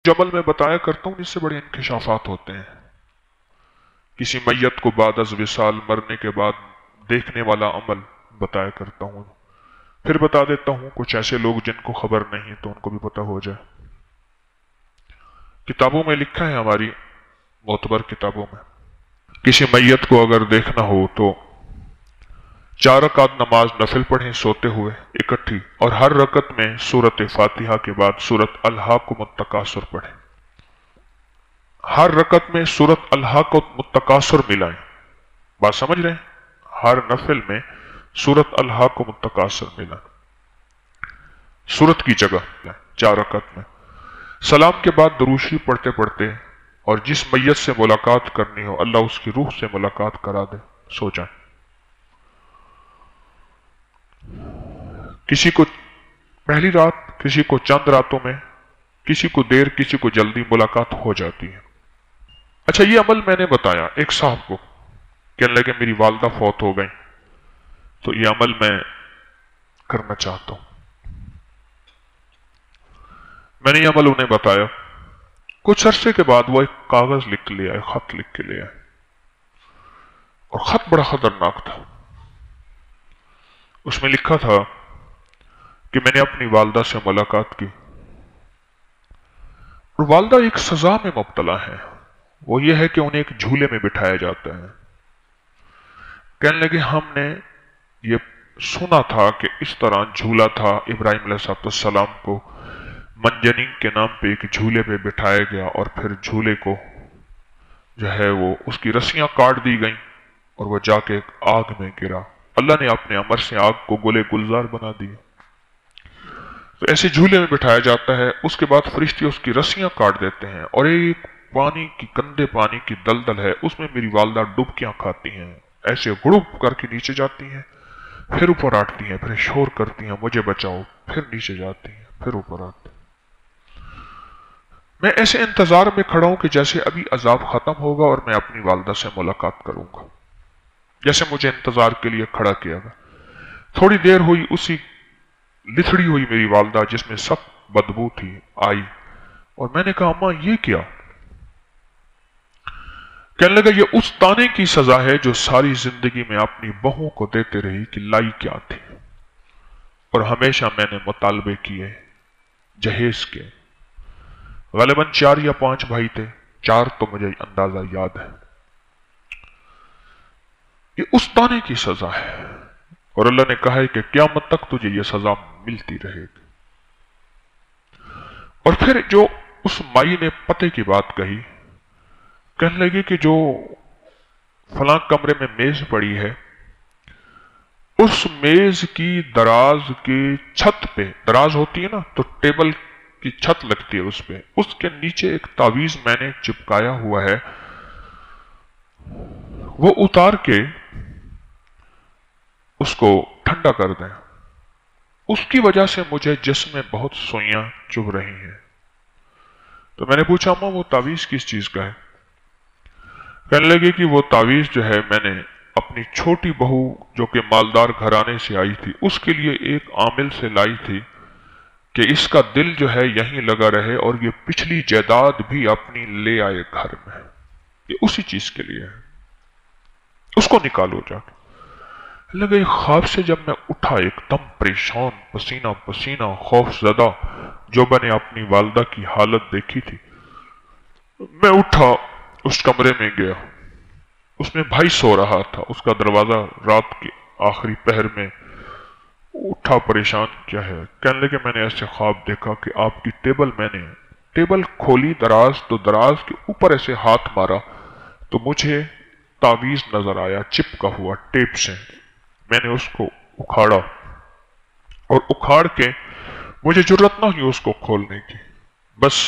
جو عمل میں بتایا کرتا ہوں اس سے بڑے انکشافات ہوتے ہیں۔ کسی میت کو بعد از وصال مرنے کے بعد دیکھنے والا عمل بتایا کرتا ہوں، پھر بتا دیتا ہوں کچھ ایسے لوگ جن کو خبر نہیں تو ان کو بھی پتہ ہو جائے۔ کتابوں میں لکھا ہے، ہماری معتبر کتابوں میں، کسی میت کو اگر دیکھنا ہو تو 4 رکعت نماز نفل پڑھیں سوتے ہوئے اکٹھی، اور ہر رکعت میں سورۃ فاتحہ کے بعد سورۃ الہاکم التکاثر پڑھیں۔ ہر رکعت میں سورۃ الہاکم التکاثر ملائیں۔ بات سمجھ رہے ہیں؟ ہر نفل میں سورۃ الہاکم التکاثر ملائیں، سورت کی جگہ 4 رکعت میں۔ سلام کے بعد درود شریف پڑھتے پڑھتے، اور جس میت سے ملاقات کرنی ہو اللہ اس کی روح سے ملاقات کرا دے، سو جائیں۔ کسی کو پہلی رات، کسی کو چند راتوں میں، کسی کو دیر، کسی کو جلدی ملاقات ہو جاتی ہے۔ اچھا، یہ عمل میں نے بتایا ایک صاحب کو، کہنے لگے میری والدہ فوت ہو گئیں تو یہ عمل میں کرنا چاہتا ہوں۔ میں نے یہ عمل انہیں بتایا۔ کچھ عرصے کے بعد وہ ایک کاغذ لکھ لے آئے، خط لکھ کے لے آئے، اور خط بڑا خطرناک تھا۔ اس میں لکھا تھا کہ میں نے اپنی والدہ سے ملاقات کی، اور والدہ ایک سزا میں مبتلا ہے، وہ یہ ہے کہ انہیں ایک جھولے میں بٹھایا جاتا ہے۔ کہنے لگے ہم نے یہ سنا تھا کہ اس طرح جھولا تھا، ابراہیم علیہ السلام کو منجنیق کے نام پہ ایک جھولے پہ بٹھایا گیا، اور پھر جھولے کو جو ہے وہ اس کی رسیاں کاٹ دی گئیں اور وہ جا کے ایک آگ میں گرا۔ اللہ نے اپنے امر سے آگ کو گلے گلزار بنا دیا۔ تو ایسے جھولے میں بٹھایا جاتا ہے، اس کے بعد فرشتے اس کی رسیاں کاٹ دیتے ہیں، اور ایک پانی کی، گندے پانی کی دلدل ہے، اس میں میری والدہ ڈبکیاں کھاتی ہیں، ایسے غڑپ کر کے نیچے جاتی ہیں، پھر اوپر آٹتی ہیں، پھر شور کرتی ہیں مجھے بچاؤ، پھر نیچے جاتی ہیں، پھر اوپر آتی ہیں۔ میں ایسے انتظار میں کھڑا ہوں کہ جیسے ابھی عذاب ختم ہوگا اور میں اپنی والدہ سے ملاقات کروں گا، جیسے مجھے انتظار کے لیے کھڑا کیا گیا۔ تھوڑی دیر ہوئی، اسی لتھڑی ہوئی میری والدہ جس میں سخت بدبو تھی آئی، اور میں نے کہا اماں یہ کیا؟ کہنے لگا یہ اس تانے کی سزا ہے جو ساری زندگی میں اپنی بہو کو دیتے رہی کہ لائی کیا تھی، اور ہمیشہ میں نے مطالبے کیے جہیز کے۔ غالباً 4 یا 5 بھائی تھے، 4 تو مجھے اندازہ یاد ہے۔ یہ اس تانے کی سزا ہے، اور اللہ نے کہا ہے کہ قیامت تک تجھے یہ سزا ملتی رہے گی۔ اور پھر جو اس مائی نے پتے کی بات کہی، کہنے لگے کہ جو فلاں کمرے میں میز پڑی ہے، اس میز کی دراز کی چھت پہ، دراز ہوتی ہے نا تو ٹیبل کی چھت لگتی ہے، اس پہ، اس کے نیچے ایک تعویذ میں نے چپکایا ہوا ہے، وہ اتار کے اس کو ٹھنڈا کر دیں۔ اس کی وجہ سے مجھے جسم میں بہت سوئیاں چبھ رہی ہیں۔ تو میں نے پوچھا اماں وہ تعویذ کس چیز کا ہے؟ کہنے لگے کہ وہ تعویذ جو ہے میں نے اپنی چھوٹی بہو جو کہ مالدار گھرانے سے آئی تھی اس کے لیے ایک عامل سے لائی تھی کہ اس کا دل جو ہے یہیں لگا رہے اور یہ پچھلی جائیداد بھی اپنی لے آئے گھر میں، یہ اسی چیز کے لیے ہے، اس کو نکالو جا کے۔ لگے خواب سے جب میں اٹھا ایک دم پریشان، پسینہ پسینہ، خوف زدہ، جو میں نے اپنی والدہ کی حالت دیکھی تھی، میں اٹھا اس کمرے میں گیا، اس میں بھائی سو رہا تھا، اس کا دروازہ رات کے آخری پہر میں اٹھا پریشان کیا ہے۔ کہنے لگے میں نے ایسے خواب دیکھا کہ آپ کی ٹیبل، میں نے ٹیبل کھولی دراز تو دراز کے اوپر ایسے ہاتھ مارا تو مجھے تعویذ نظر آیا چپکا ہوا ٹیپ سے۔ میں نے اس کو اکھاڑا، اور اکھاڑ کے مجھے جرت نہ ہوئی اس کو کھولنے کی، بس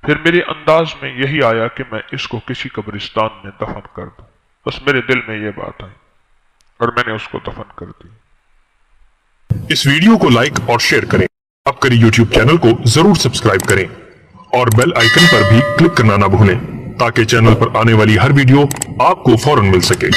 پھر میرے انداز میں یہی آیا کہ میں اس کو کسی قبرستان میں دفن کر دوں، بس میرے دل میں یہ بات آئی اور میں نے اس کو دفن کر دی۔ اس ویڈیو کو لائک اور شیئر کریں، اب کریں یوٹیوب چینل کو ضرور سبسکرائب کریں اور بیل آئیکن پر بھی کلک کرنا نہ بھولیں تاکہ چینل پر آنے والی ہر ویڈیو آپ کو فوراً مل سکے۔